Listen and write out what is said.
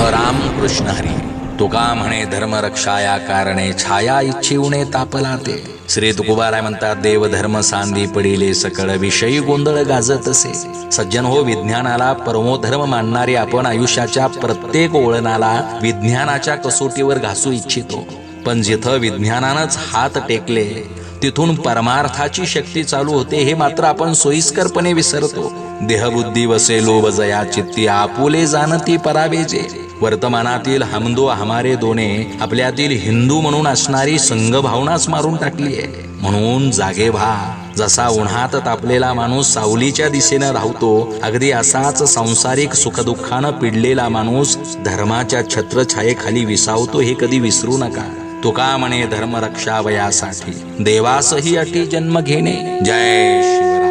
राम कृष्ण हरी. तुका म्हणे धर्म रक्षाया कारणे छाया इच्छिवणे तापला ते. श्री तुकोबाराय म्हणतात, देव धर्म सांदी पडिले सकळ विषयी गोंधळ गाजत असे. सज्जन हो, विज्ञानाला परमोधर्म मानणारे आपण आयुष्याच्या प्रत्येक वळणाला विज्ञानाच्या कसोटीवर घासू इच्छितो. पण जिथं विज्ञानानंच हात टेकले तिथून परमार्थाची शक्ती चालू होते हे मात्र आपण सोयीस्करपणे विसरतो. देहबुद्धी वसे लोभ जया चित्ती आपुले जाणती परावेजे. वर्तमानातील हमदो हमारे दोने आपल्यातील हिंदू म्हणून असणारी संघभावनाच मारून टाकली आहे. म्हणून जागे व्हा. जसा उन्हात तापलेला माणूस सावलीच्या दिशेनं धावतो, अगदी असाच सांसारिक सुखदुःखानं पिडलेला माणूस धर्माच्या छत्रछायेखाली विसावतो हे कधी विसरू नका. तुका म्हणे धर्म रक्षावयासाठी देवासही अटी जन्म घेणे. जय शिवराय.